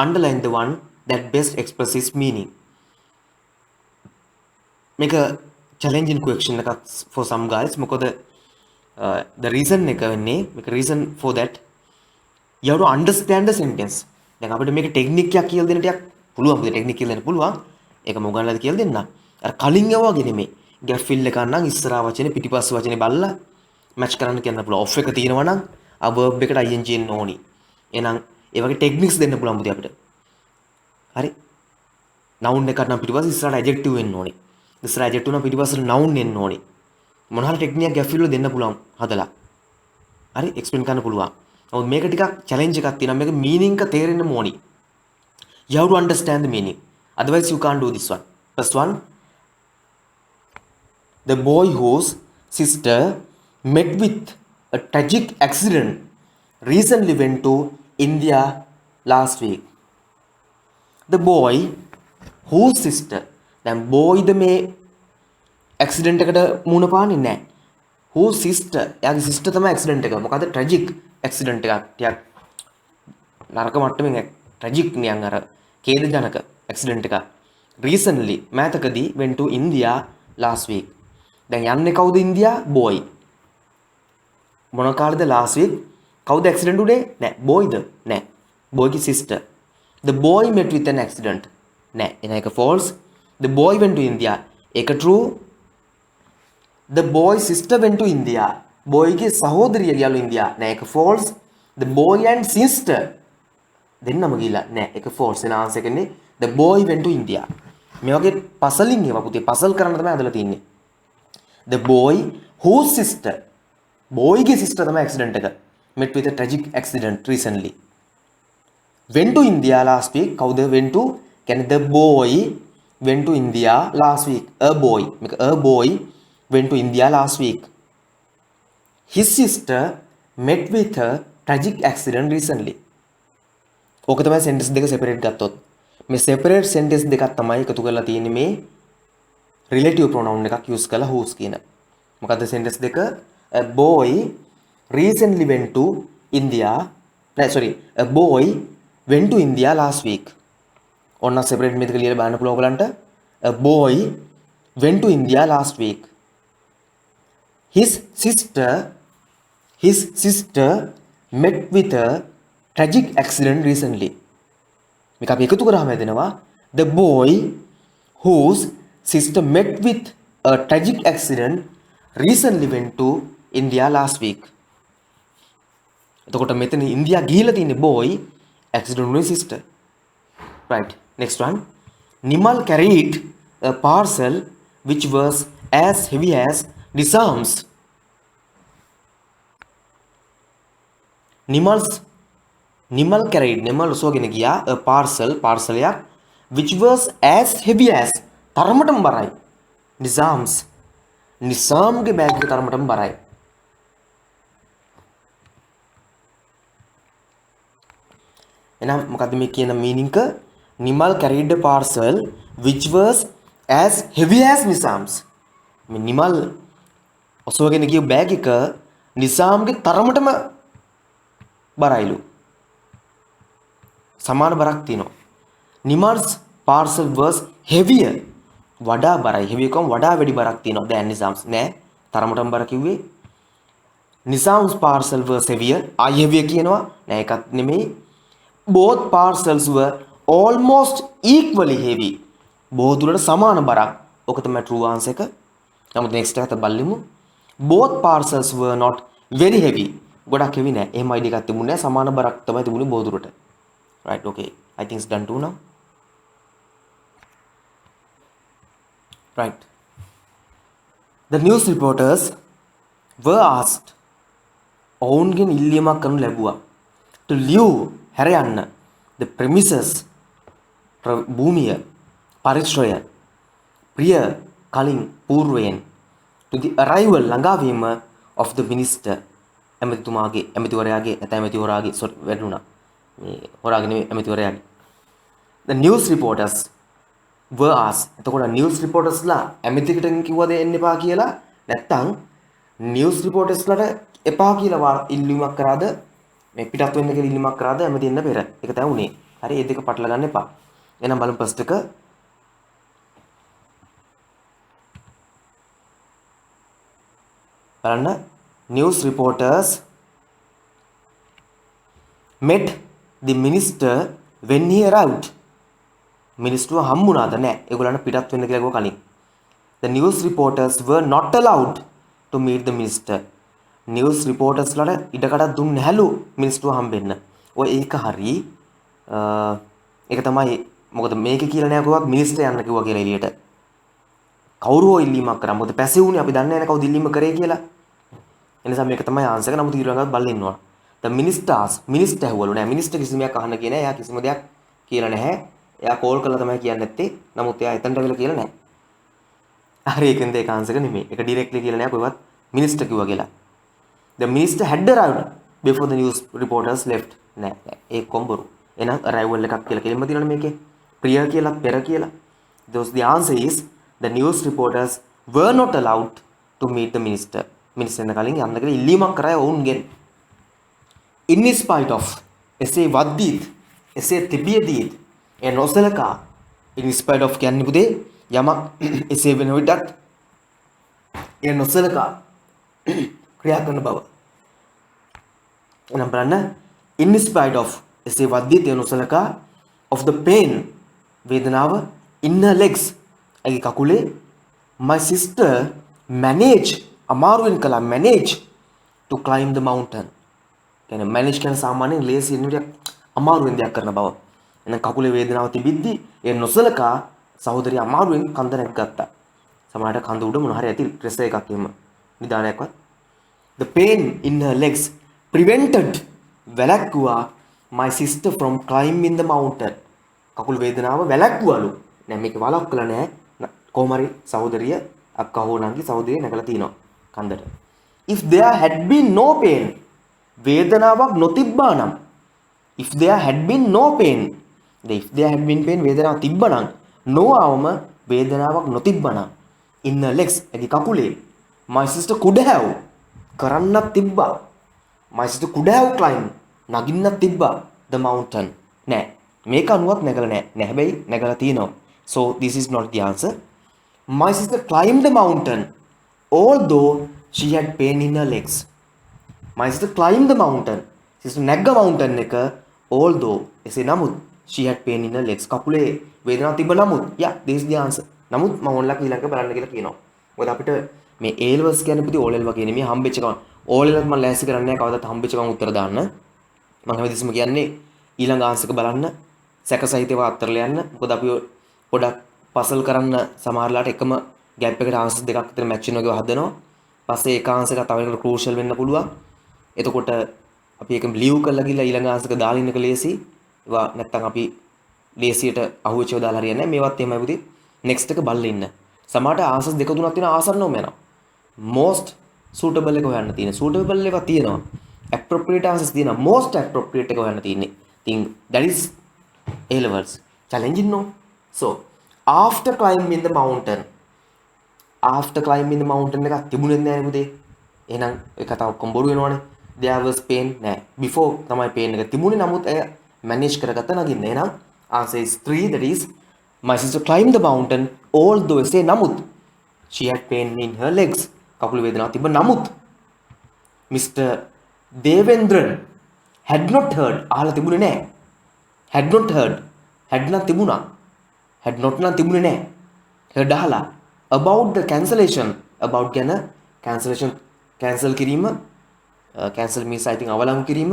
underline the one that best expresses meaning. Make a challenging question for some guys. The reason make a reason for that you have to understand the sentence. දැන් අපිට මේක technique එකක් කියලා දෙන්න ටිකක් පුළුවන්. පුතේ technique කියලා දෙන්න පුළුවන්. ඒක මම උගන්වලා කියලා දෙන්න. අර කලින් යවා වගේ නෙමෙයි. ගැප් ෆිල් එක නම් ඉස්සරහා වචනේ පිටිපස්ස වචනේ බලලා මැච් කරන්න කියන්න පුළුවන්. ඔෆ් එක තියෙනවා නම් ආ verb එකට ing එන්න ඕනි. එහෙනම් ඒ වගේ ටෙක්නික්ස් දෙන්න පුළුවන් පුතේ අපිට. හරි. noun එකකට නම් පිටිපස්ස ඉස්සරහට adjective එන්න ඕනි. ඉස්සරහට adjective නම් පිටිපස්සට noun එන්න ඕනි. මොන හරි ටෙක්නික් ගැප් ෆිල් වල දෙන්න පුළුවන් හදලා. හරි එක්ස්ප්ලেইন කරන්න පුළුවන්. නමුත් මේක ටිකක් challenge එකක් තියෙනවා. මේක meaning එක තේරෙන්න ඕනි. You have to understand the meaning. Otherwise you can't do this one. First one, the boy whose sister met with a tragic accident recently went to India last week. The boy whose sister, දැන් boy ද මේ accident එකට මුණ පාන්නේ නැහැ. whose sister, එයාගේ sister තමයි accident එක. මොකද tragic accident එකක්. ටිකක් නරක මට්ටමින් tragic නියන් අර ඛේදජනක accident එකක්. recently මෑතකදී went to India last week. දැන් යන්නේ කවුද ඉන්දියා? boy. මොන කාලේද last week? කවුද accident උනේ? නෑ. boy ද? නෑ. boy ගේ sister. The boy met with an accident. නෑ. එන එක false. The boy went to India. ඒක true. The boy sister went to India. boy ගේ සහෝදරිය ගියලු ඉන්දියා. නෑ. ඒක false. The boy and sister දෙන්නම ගිහලා නෑ. ඒක false. එන answer එකනේ the boy went to India. මේ වගේ puzzling ඒවා පුතේ puzzle කරන්න තමයි හදලා තින්නේ. The boy whose sister, boy ගේ sister තමයි accident එක. met with a tragic accident recently. went to India last week. කවුද went to? කියන්නේ the boy went to India last week. A boy. මේක a boy went to India last week. His sister met with a tragic accident recently. ඕක තමයි sentence දෙක separate ගත්තොත්. මේ separate sentence දෙකක් තමයි එකතු කරලා තියෙන්නේ මේ relative pronoun එකක් use කරලා whose කියන. මොකද්ද sentence දෙක? A boy recently went to India. A boy went to India last week. ඔන්න separate මේක ලියලා බලන්න පුළුවන් ඔයගලන්ට. A boy went to India last week. His sister met with a tragic accident recently. මේක අපි එකතු කරාම හදනවා the boy whose sister met with a tragic accident recently went to India last week. එතකොට මෙතන ඉන්දියා ගිහිලා තියෙන්නේ boy, accident උනේ sister. Right. Next one. Nimal carried a parcel which was as heavy as disarms Nimals Nimal carried Nimal ඔසවගෙන ගියා a parcelයක් which was as heavy as තරමටම බරයි. Nisams නිසාම්ගේ bag එක තරමටම බරයි. එහෙනම් මොකද්ද මේ කියන මීනින්ග් එක? Nimal carried a parcel which was as heavy as Nisams. මේ නිමල් ඔසවගෙන ගිය බෑග් එක නිසාම්ගේ තරමටම බරයිලු. සමාන බරක් තියෙනවා. Nimal's parcel was heavier. වඩා බරයි. heavy එකම වඩා වැඩි බරක් තියෙනවා. දැන් Nisams නෑ. තරමටම බර කිව්වේ. Nisam's parcel was heavier. heavier කියනවා. නෑ ඒකත් නෙමෙයි. Both parcels were almost equally heavy. බොහෝ දුරට සමාන බරක්. ඔක තමයි true answer එක. නමුත් next එකට බලමු. Both parcels were not very heavy. ගොඩක් heavy නෑ. එහෙම idea එකක් තිබුණේ නෑ. සමාන බරක් තමයි තිබුණේ බොහෝ දුරට. Right, okay. I think it's done too now. Right. The news reporters were asked ඔවුන්ගෙන් ඉල්ලීමක් කරනු ලැබුවා to leave හැර යන්න the premises භූමිය පරිශ්‍රය ප්‍රිය කලින් పూర్වයෙන් to the arrival ළඟාවීම of the minister ඇමතිවරයාගේ වැටුණා මේ හොරාගේ නෙමෙයි ඇමතිවරයාගේ the news reporters were asked එතකොට news reporters ලා ඇමතිකට කිව්වද එන්න එපා කියලා නැත්තම් news reporters ලාට එපා කියලා ඉල්ලීමක් කරාද මේ පිටත් වෙන්න කියලා ඉල්ලීමක් කරාද ඇමති එන්න පෙර ඒක තමයි උනේ හරි මේ දෙක පටල ගන්න එපා එහෙනම් බලමු ෆස්ට් එක බලන්න news reporters met the minister when he arrived මිනිස්ටරුව හම්බුණාද නැහැ ඒගොල්ලන්ට පිටත් වෙන්න කියලා ගිහුවා කලින් the news reporters were not allowed to meet the minister news reporters ලාට ඉඩකඩක් දුන්නේ නැහැලු මිනිස්ටරුව හම්බෙන්න ඔය ඒක හරි ඒක තමයි මොකද මේකේ කියලා නෑ කොහොමවත් මිනිස්ටර් යන්න කිව්වා කියලා එළියට කවුරු හෝ ඉල්ලීමක් කරා මොකද පැසිවුනේ අපි දන්නේ නැහැ කවුද ඉල්ලීම කරේ කියලා එනිසා මේක තමයි ආන්සර් එක නමුත් ඊළඟට බලන්න ඉන්නවා the minister ඇහුවලු නෑ මිනිස්ටර් කිසිම දෙයක් අහන්න කියන්නේ එයා කිසිම දෙයක් කියලා නැහැ එයා කෝල් කරලා තමයි කියන්නේ නැත්තේ නමුත් එයා එතනට වෙලා කියලා නැහැ හරි ඒකෙන්ද ඒක ආන්සර් එක නෙමෙයි ඒක ඩිරෙක්ට්ලි කියලා නෑ කොහොමවත් මිනිස්ටර් කිව්වා කියලා the minister had arrived before the news reporters left නෑ ඒක කොම්බරු එහෙනම් arrival එකක් කියලා කෙලින්ම තියෙනවනේ මේකේ ප්‍රිය කියලා පෙර කියලා the answer is the news reporters were not allowed to meet the minister මිනිස්සුන් කලින් යන්න කියලා ඉල්ලීමක් කරා ඔවුන්ගෙන් in spite of එසේ වද්දීත් එසේ තිබියදීත් ඒ නොසලකා in spite of කියන්නේ පුතේ යමක් එසේ වෙන විටත් ඒ නොසලකා ක්‍රියා කරන බව එනම් බලන්න in spite of එසේ වද්දීත් ඒ නොසලකා of the pain වේදනාව in her legs ඇගේ කකුලේ my sister manage අමාරුවෙන් කළා manage to climb the mountain කියන්නේ manage කියන සාමාන්‍යයෙන් ලේසි නෙවෙයි අමාරුවෙන් දෙයක් කරන බව එහෙනම් කකුලේ වේදනාව තිබිද්දී ඒ නොසලකා සහෝදරිය අමාරුවෙන් කන්ද නැග්ගත්තා සමහරට කන්ද උඩ මොන හරි ඇති ට්‍රෙස් එකක් එහෙම නිදානයක්වත් the pain in her legs prevented වැළැක්වුවා my sister from climbing the mountain කකුල් වේදනාව වැළැක්වුවලු නෑ මේක වළක්වලා නෑ කොහොම හරි සහෝදරිය අක්කා හෝ නංගි සහෝදරිය නැගලා තිනවා කන්දට if there had been no pain වේදනාවක් නොතිබ්බා නම් if there had been no pain if there had been pain වේදනාවක් තිබ්බා නම් no අවම වේදනාවක් නොතිබ්බා නම් in the legs ඇගේ කකුලේ my sister could have කරන්නත් තිබ්බා my sister could have climbed නගින්නත් තිබ්බා the mountain නෑ මේක අනුවත් නැගලා නෑ හැබැයි නැගලා තියෙනවා so this is not the answer my sister climbed the mountain although she had pain in her legs my sister climbed the mountain sister නැග්ග mountain එක although එසේ නමුත් she had pain in her legs කකුලේ වේදනාවක් තිබ්බ නමුත් yeah this is the answer නමුත් මම ඕනලා ඊළඟට බලන්න කියලා කියනවා මොකද අපිට මේ A levels කියන්නේ පුතේ O level වගේ නෙමෙයි හම්බෙච්ච ගමන් O levels මම ලෑස්ති කරන්නේ නැහැ කවදාවත් හම්බෙච්ච ගමන් උත්තර දාන්න මම හැමදෙස්සම කියන්නේ ඊළඟ ආන්සර් එක බලන්න සැකසහිතව අත්තරලා යන්න මොකද අපි පොඩක් පසල් කරන්න සමහරලාට එකම ગેප් එකට ආන්සර් දෙකක් අතර මැච් වෙන වගේ හදනවා පස්සේ ඒක ආන්සර් එක තව එකකට ක්‍රූෂල් වෙන්න පුළුවන්. එතකොට අපි ඒක ලිව් කරලා ගිහලා ඊළඟ ආන්සර් එක දාලා ඉන්නක ලේසි. ඒවා නැත්තම් අපි ලේසියට අහුවෙච්චව දාලා හරියන්නේ නැහැ. මේවත් එහෙමයි පුතේ. නෙක්ස්ට් එක බලලා ඉන්න. සමහරට ආන්සර්ස් දෙක තුනක් තියෙනවා ආසන්නවම යනවා. most suitable එක හොයන්න තියෙන. suitable ඒවා තියෙනවා. appropriate answers තියෙනවා. most appropriate එක හොයන්න තියෙන්නේ. ඉතින් that is A levels. Challenging no. So after climbing the mountain එකක් තිබුණේ නැහැ නේ පුතේ. එහෙනම් ඒක තව ඔක්කොම බොරු වෙනවනේ. there was pain නෑ. before තමයි pain එක තිබුණේ. නමුත් එය manage කරගත්ත නගින්න. එහෙනම් answer is 3, that is my sister climbed the mountain although say නමුත් she had pain in her legs. කකුල වේදනාවක් තිබ්බ නමුත් Mr. Devendran had not heard අහලා තිබුණේ නෑ. had not heard had නම් තිබුණා. had not නම් තිබුණේ නෑ. heard අහලා about the cancellation about ගැන cancellation cancel කිරීම cancel means I think අවලංගු කිරීම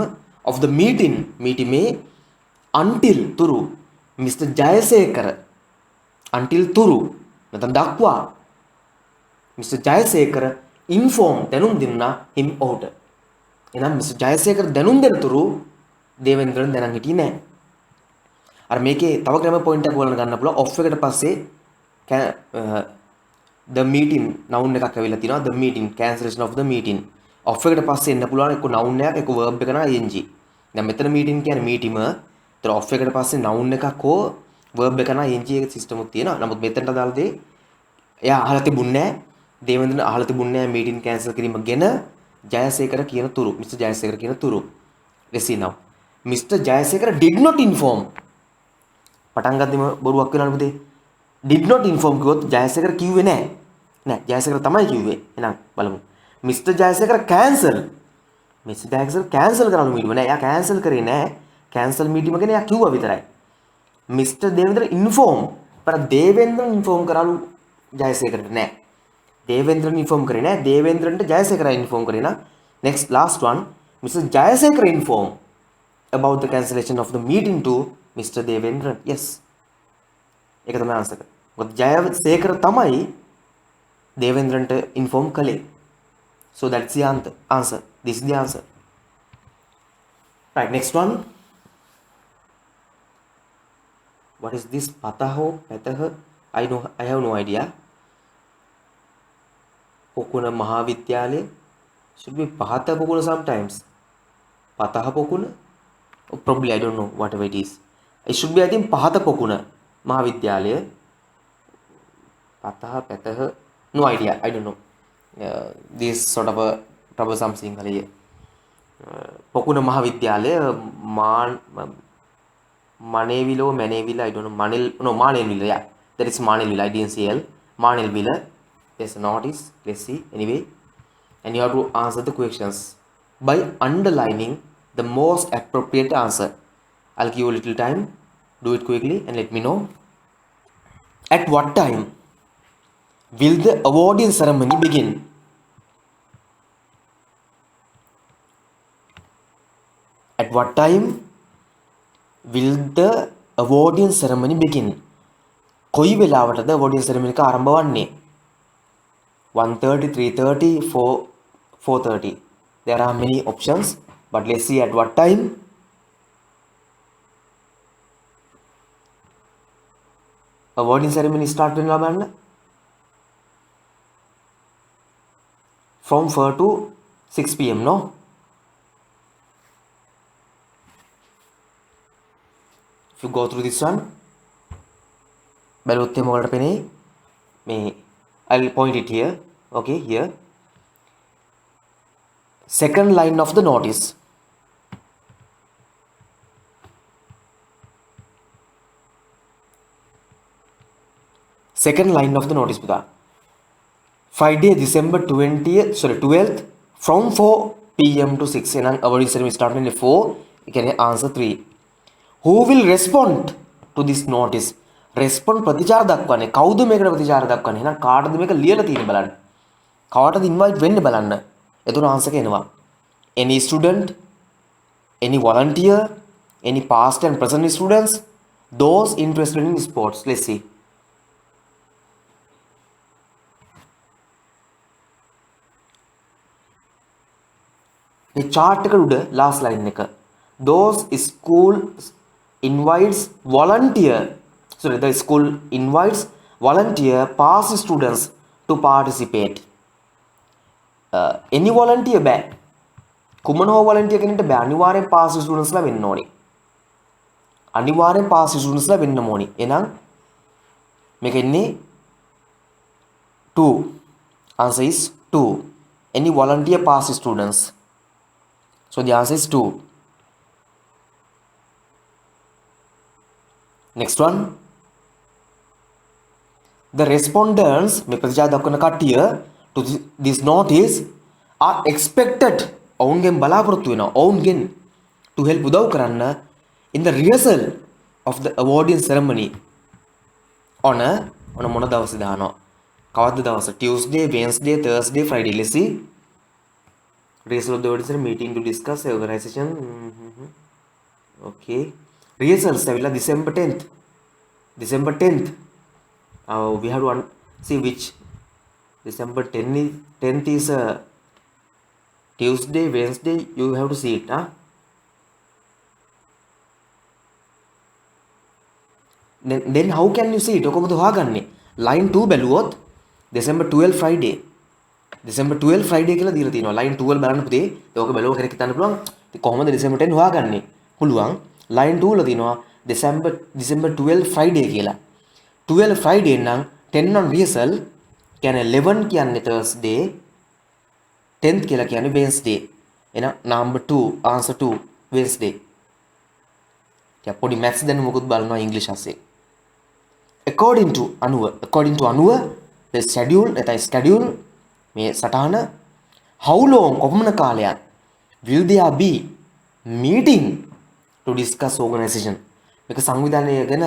of the meeting මේ until තුරු Mr. Jayasekara until තුරු නැත්නම් දක්වා Mr. Jayasekara inform දැනුම් දුන්නා him out. එහෙනම් Mr. Jayasekara දැනුම් දෙන තුරු දේවේන්ද්‍රන් දැනන් හිටියේ නැහැ. අර මේකේ තව grammar point එකක් බලන්න ගන්න පුළුවන් off එකට පස්සේ the meeting noun එකක් ඇවිල්ලා තිනවා the meeting cancellation of the meeting off එකට පස්සේ එන්න පුළුවන් එක්ක noun එකක් එක්ක verb එක නා ing. දැන් මෙතන meeting කියන්නේ meeting ඒතර off එකට පස්සේ noun එකක් හෝ verb එක නා ing එක system එකක් තියෙනවා. නමුත් මෙතනට දාලා දෙයි එයා අහලා තිබුණේ නැහැ. දේවේන්ද්‍රන් අහලා තිබුණේ නැහැ meeting cancel කිරීම ගැන ජයසේකර කියන තුරු Mr. ජයසේකර කියන තුරු. let's see now Mr. Jayasekara did not inform පටන් ගත්තම බොරුවක් වෙනවනේ පුතේ. did not inform කිව්වොත් ජයසේකර කිව්වේ නැහැ. නෑ ජයසේකර තමයි කිව්වේ. එහෙනම් බලමු. Mr. Jayasekara cancel. Mr. Jayasekara cancel කරනු මීටිම නෑ. එයා cancel කරේ නෑ. cancel මීටිම ගැන එයා කිව්වා විතරයි. Mr. Devendra inform. पर देवेंद्र inform කරනු ජයසේකරට නෑ. देवेंद्र inform කරේ නෑ. देवेंद्रන්ට ජයසේකර inform කරේ නා. next last one Mr. Jayasekara inform about the cancellation of the meeting to Mr. Devendra. yes. ඒක තමයි answer එක. මොකද ජයසේකර තමයි දේවේන්ද්‍රන්ට inform කළේ. so that's the answer. this is the answer. right, next one. what is this? Pataha? I have no idea. Pokuna Mahavidyalaya should be Pahata Pokuna sometimes. Pataha Pokuna? Oh, probably I don't know, whatever it is. It should be I think Pahata Pokuna Mahavidyalaya. Pataha. No idea, I don't know. This sort of a troublesome thing. Pokuna Mahavidyalaya, Manevilla, I don't know. Manelvilla, yeah. That is Manelvilla, I didn't see L. Manelvilla, there's a notice. Let's see, anyway. And you have to answer the questions by underlining the most appropriate answer. I'll give you a little time. Do it quickly and let me know. At what time will the awarding ceremony begin? At what time will the awarding ceremony begin? කොයි වෙලාවටද awarding ceremony එක ආරම්භ වන්නේ? 1:30, 3:30, 4:30. There are many options, but let's see at what time. Awarding ceremony start වෙනවා බලන්න. From 4 to 6 p.m. no? If you go through this one, බැලුවොත් එහෙම ඔයාලට පෙනේ මේ I'll point it here. Okay, here. Second line of the notice. Second line of the notice, Buddha. Friday, December 12th, from 4 p.m. to 6. And our ceremony starting at 4. You can answer 3. Who will respond to this notice? Respond ප්‍රතිචාර දක්වන්නේ. කවුද මේකට ප්‍රතිචාර දක්වන්නේ? එහෙනම් කාටද මේක ලියලා තියෙන්නේ බලන්න. කාටද ඉන්වයිට් වෙන්නේ බලන්න. එතන ආන්සර් එක එනවා. Any student, any volunteer, any past and present students, those interested in sports. Let's see. මේ chart එකට උඩ last line එක. Those schools invites volunteer. Sorry, the school invites volunteer past students to participate. Any volunteer බෑ. කුමන හෝ volunteer කෙනෙක්ට බෑ. අනිවාර්යෙන් past students ලා වෙන්න ඕනේ. අනිවාර්යෙන් past students ලා වෙන්න ඕනේ. එහෙනම් මේක ඉන්නේ 2. Answer is 2. Any volunteer past students. So the answer is 2. Next one. The respondents මේ ප්‍රතිචාර දක්වන කට්ටිය to this notice are expected ඔවුන්ගෙන් බලාපොරොත්තු වෙනවා ඔවුන්ගෙන් to help උදව් කරන්න in the rehearsal of the awarding ceremony on මොන දවසේ දානවා කවද්ද දවස Tuesday, Wednesday, Thursday, Friday. Let's see. Rehearsal of the awarding ceremony meeting to discuss the organization. Okay. Rehearsals ඇවිල්ලා December 10th. December 10th. We have to see which December 10th is Tuesday, Wednesday. You have to see it. Then how can you see it? කොහොමද හොයාගන්නේ? Line 2 බැලුවොත් December 12 Friday. December 12 Friday කියලා දීලා තියෙනවා. Line 2 වල බලන්න පුතේ. ඒක බැලුවොත් කෙනෙක් හිතන්න පුළුවන්. ඉතින් කොහොමද December 10 හොයාගන්නේ? පුළුවන්. Line 2 වල තියෙනවා December 12 Friday කියලා. 12 Friday නම් 10 on rehearsal කියන්නේ 11 කියන්නේ Thursday 10th කියලා කියන්නේ Wednesday. එහෙනම් number 2 answer 2 Wednesday. යා පොඩි maths දැන් මොකද බලනවා English අස්සේ. according to අනුව the schedule මේ සටහන how long කොපමණ කාලයක් will there be meeting to discuss organization මේක සංවිධානය ගැන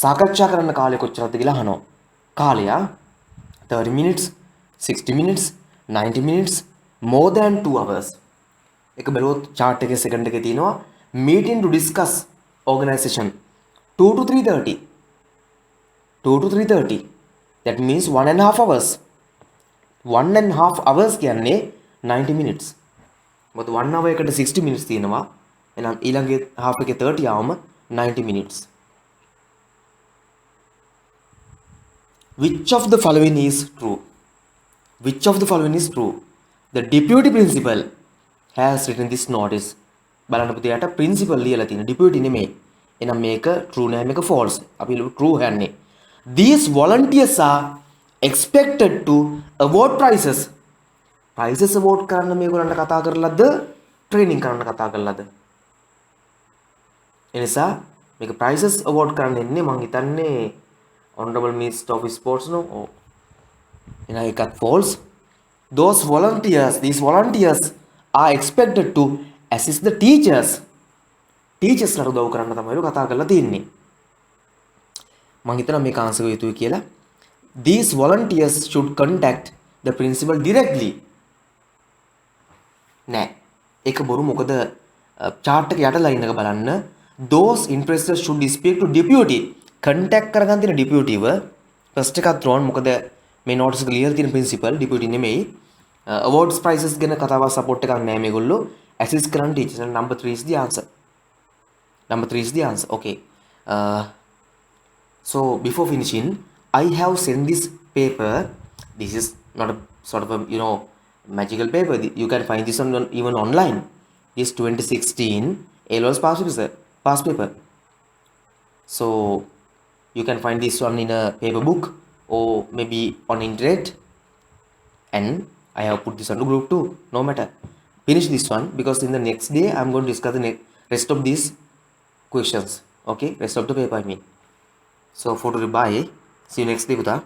සාකච්ඡා කරන්න කාලය කොච්චරද කියලා අහනවා. කාලය 30 minutes, 60 minutes, 90 minutes, more than 2 hours. එක බැලුවොත් chart එකේ second එකේ තියෙනවා meeting to discuss organization 2 to 3:30. 2 to 3:30. That means 1.5 hours. 1.5 hours කියන්නේ 90 minutes. මොකද 1 hour එකට 60 minutes තියෙනවා. එහෙනම් ඊළඟ half එකේ 30 ආවම 90 minutes. Which of the following is true? Which of the following is true? The deputy principal has written this notice. බලන්න පුතේ යට principal ලියලා තියෙන deputy නෙමෙයි. එහෙනම් මේක true නෑ මේක false. අපි true හොයන්නේ. These volunteers are expected to award prizes. Prizes award කරන්න මේගොල්ලන්ට කතා කරලාද training කරන්න කතා කරලාද? එනිසා මේක prizes award කරන්න එන්නේ මං හිතන්නේ Honorable Minister of Sports no. Oh. And I got false. These volunteers are expected to assist the teachers. Teachers ලාට උදව් කරන්න තමයි කතා කරලා තියෙන්නේ. මම හිතනවා මේක ආන්සර් වෙ යුතුයි කියලා. These volunteers should contact the principal directly. නෑ. ඒක බොරු මොකද chart එක යට line එක බලන්න. Those interested should speak to deputy. Contact කරගන්න තියෙන deputy ව first එකත් wrong මොකද මේ notice එක ලියලා තියෙන principal deputy නෙමෙයි. Awards prizes ගැන කතාවක් support එකක් නෑ මේගොල්ලෝ. Assist කරන්න teachers. Number 3 is the answer. Number 3 is the answer. Okay. So before finishing, I have sent this paper. This is not a sort of a magical paper. You can find this on even online. This 2016 A-levels past paper. So you can find this one in a paper book or maybe on internet. And I have put this on the group too. No matter. Finish this one because in the next day I'm going to discuss the rest of these questions. Okay, rest of the paper I mean. So for today, bye. See you next day, Kuta.